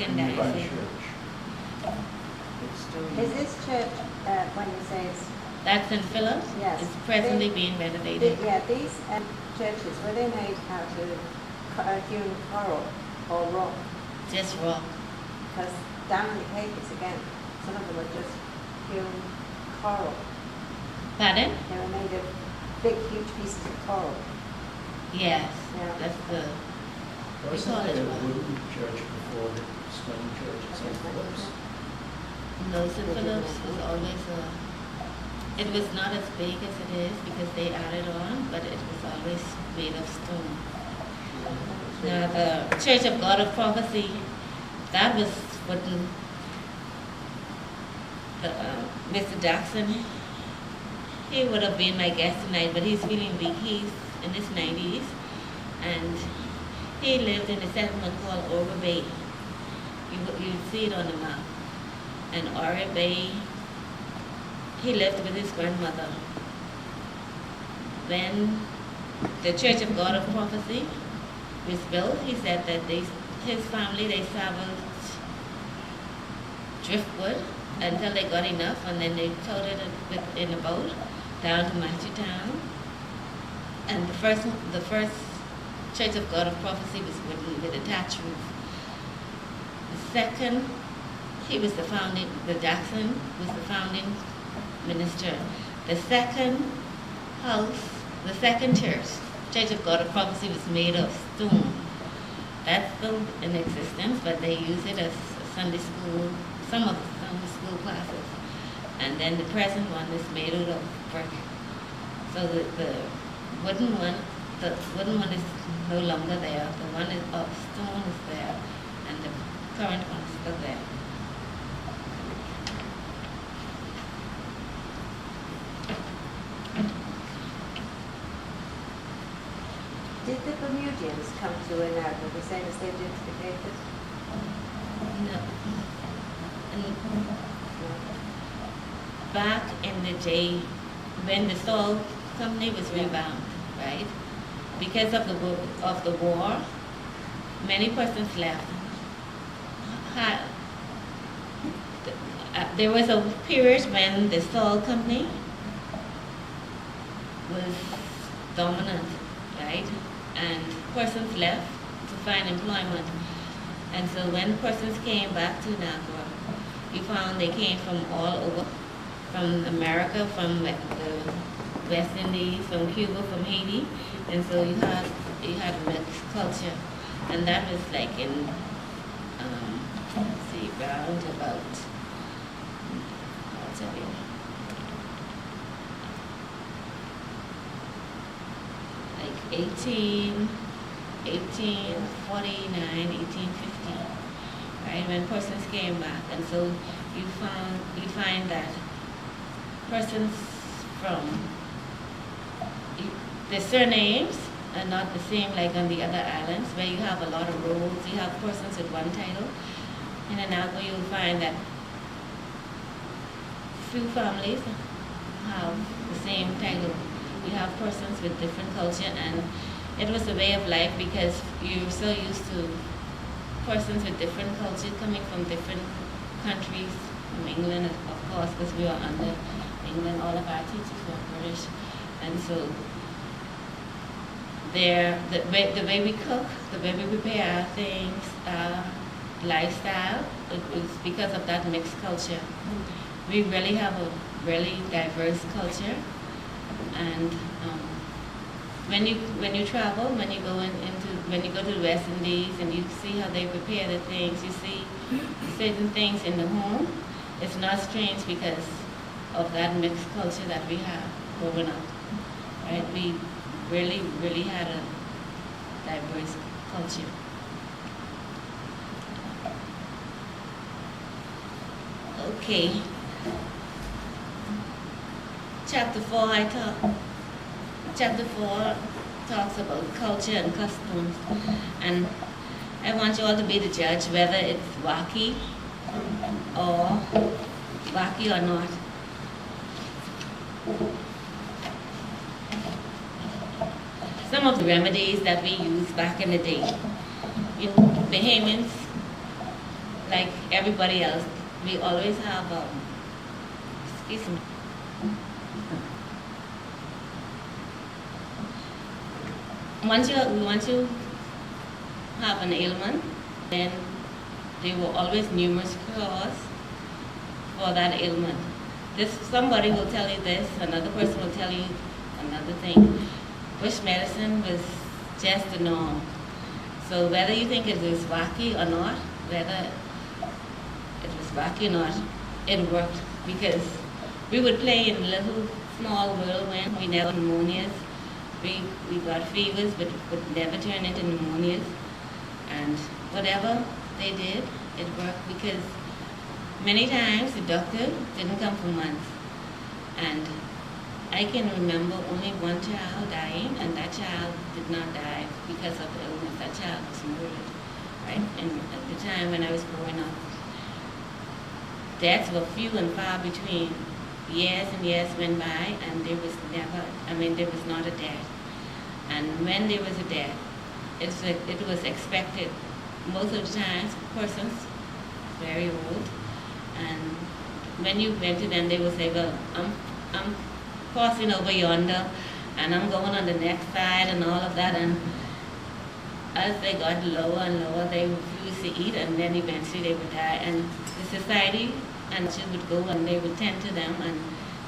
Second unified diocese. church. It's still Is this church, when you say it's, That's in Phillips. Yes. It's presently being renovated. these churches, were they made out of hewn coral or rock? Just rock. Because down in the papers again, some of them were just hewn coral. Pardon? They were made of big, huge pieces of coral. Yes. Yeah. That's the. Wasn't there a College one. wooden church before the stone church at St. Philip's? No, St. Phillips was always it was not as big as it is because they added on, but it was always made of stone. Now the Church of God of Prophecy, that was wooden. Mr. Jackson, he would have been my guest tonight, but he's feeling weak. He's in his 90s, and he lived in a settlement called Ora Bay. You see it on the map. And Ora Bay, he lived with his grandmother. When the Church of God of Prophecy was built, he said that his family, they traveled driftwood until they got enough, and then they towed it in a boat down to Matchetown. And the first Church of God of Prophecy was with a thatched roof. The second, the Jackson was the founding minister. The second house, the second Church of God of Prophecy was made of stone. That's still in existence, but they use it as Sunday school, some of the Sunday school classes. And then the present one is made out of brick. So the wooden one is no longer there. The one of stone is there, and the current one is still there. Did the Bermudians come to Inagua the same as they did to the Capers? No. And back in the day, when the Saul company was revamped, right? Because of the war, many persons left. There was a period when the Saul company was dominant, right? And persons left to find employment. And so when persons came back to Inagua, you found they came from all over, from America, from the West Indies, from Cuba, from Haiti. And so you had mixed culture. And that was like in, round about, I'll tell you, like 1849, 1850, right? When persons came back, and so you find that persons from the surnames are not the same like on the other islands where you have a lot of roles. You have persons with one title. In Inagua, you'll find that few families have the same title. We have persons with different culture, and it was a way of life because you're so used to persons with different culture coming from different countries, from England, of course, because we are under England. All of our teachers were British, and so the way we cook, the way we prepare our things, lifestyle, it was because of that mixed culture. We really have a really diverse culture, and when you travel, when you go to the West Indies and you see how they prepare the things, you see certain things in the home. It's not strange because of that mixed culture that we have growing up, right? We really had a diverse culture. Okay. Chapter 4 talks about culture and customs, and I want you all to be the judge whether it's wacky or not. Some of the remedies that we used back in the day, Bahamians like everybody else, we always have, excuse me. Once you have an ailment, then there were always numerous cures for that ailment. Somebody will tell you this, another person will tell you another thing. Bush medicine was just the norm. So whether you think it was wacky or not, whether it was wacky or not, it worked because we would play in little small whirlwind. We never pneumonias. We got fevers, but would never turn into pneumonias. And whatever they did, it worked because many times the doctor didn't come for months. And I can remember only one child dying, and that child did not die because of the illness. That child was murdered, right? And at the time when I was growing up, deaths were few and far between. Years and years went by, and there was not a death. And when there was a death, it was expected. Most of the times, persons very old, and when you went to them, they would say, well, I'm crossing over yonder, and I'm going on the next side, and all of that. And as they got lower and lower, they refused to eat, and then eventually they would die. And the society and she would go and they would tend to them, and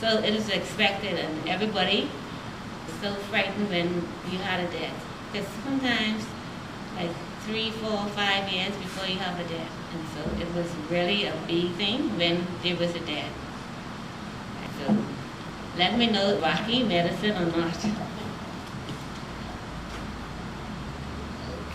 so it is expected, and everybody was so frightened when you had a death, because sometimes like 3, 4, 5 years before you have a death, and so it was really a big thing when there was a death. So let me know wacky medicine or not.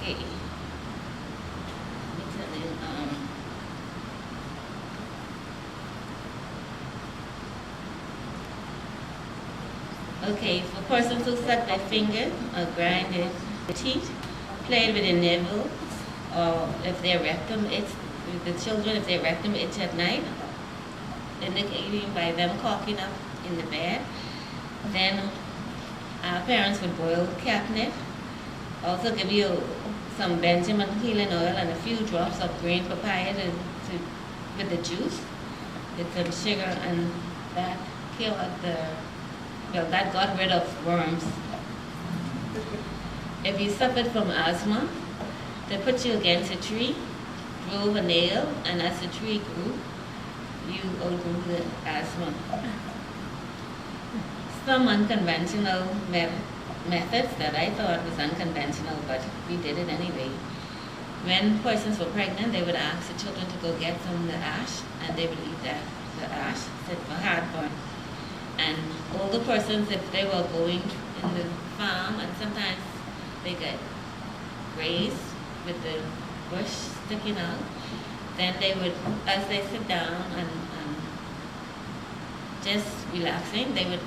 Okay. Let me tell you, okay, for persons who suck their finger or grind their teeth, played with their navel, or if their rectum itch, the children, if their rectum itch at night, indicating by them caulking up in the bed, then our parents would boil catnip, also give you some Benjamin healing oil and a few drops of green papaya with the juice, with some sugar, and that killed that got rid of worms. If you suffered from asthma, they put you against a tree, drove a nail, and as the tree grew, you outgrew the asthma. Some unconventional methods that I thought was unconventional, but we did it anyway. When persons were pregnant, they would ask the children to go get some of the ash, and they would eat the ash, said for heartburn. And older persons, if they were going in the farm, and sometimes they get grazed with the bush sticking out, then they would, as they sit down and just relaxing, they would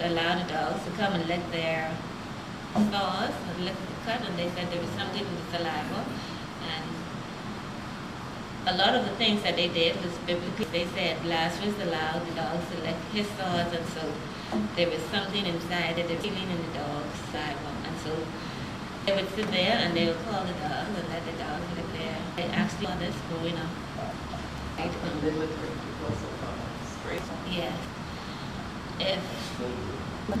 allow the dogs to come and lick their paws and lick the cut, and they said there was something in the saliva. And a lot of the things that they did was biblically. They said Lazarus allowed the dogs to lick his paws, and so there was something inside that they were feeling in the dog's saliva. And so they would sit there and they would call the dogs and let the dogs lick there. They actually saw this growing up. Right? Yes. If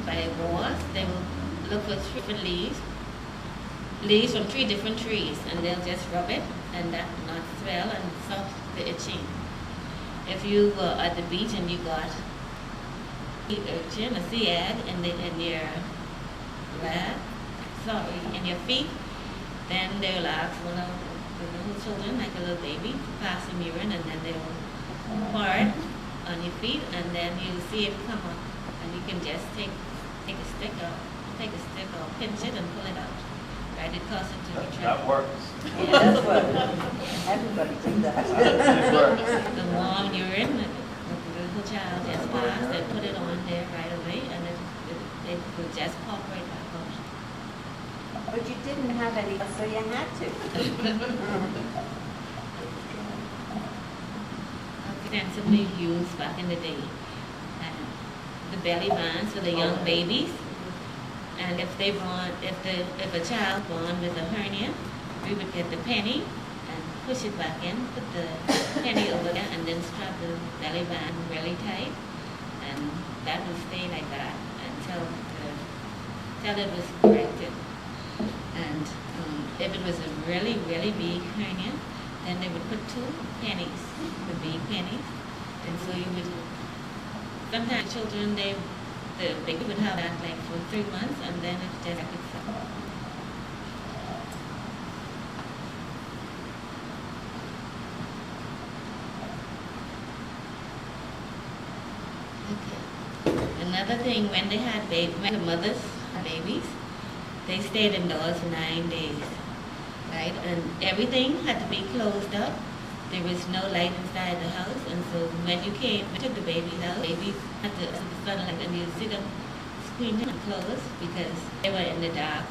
by wars, they will look for 3 different leaves from 3 different trees, and they'll just rub it, and that will not swell and stop the itching. If you were at the beach and you got sea urchin, a sea egg, in your in your feet, then they'll ask one of the little children, like a little baby, to pass some urine, and then they'll pour it on your feet, and then you'll see it come up, and you can just take a stick or pinch it and pull it out. Right? It causes it to be trapped. That works. Yes. That's what everybody do that. It works. The warm urine, the little child just passed and put it on there right away, and it would just pop right back out. But you didn't have any, so you had to. Extensively used back in the day. The belly bands for the young babies, and if a child born with a hernia, we would get the penny and push it back in, put the penny over there, and then strap the belly band really tight, and that would stay like that until it was corrected. And if it was a really, really big hernia, then they would put 2 pennies, the big pennies, and so you would, sometimes children, the baby would have that like for 3 months, and then it just like itself. Okay. Another thing, when they had when the mothers had babies, they stayed indoors for 9 days, right? And everything had to be closed up. There was no light inside the house, and so when you took the babies out, babies had to, the sunlight, and you see them screen and close because they were in the dark.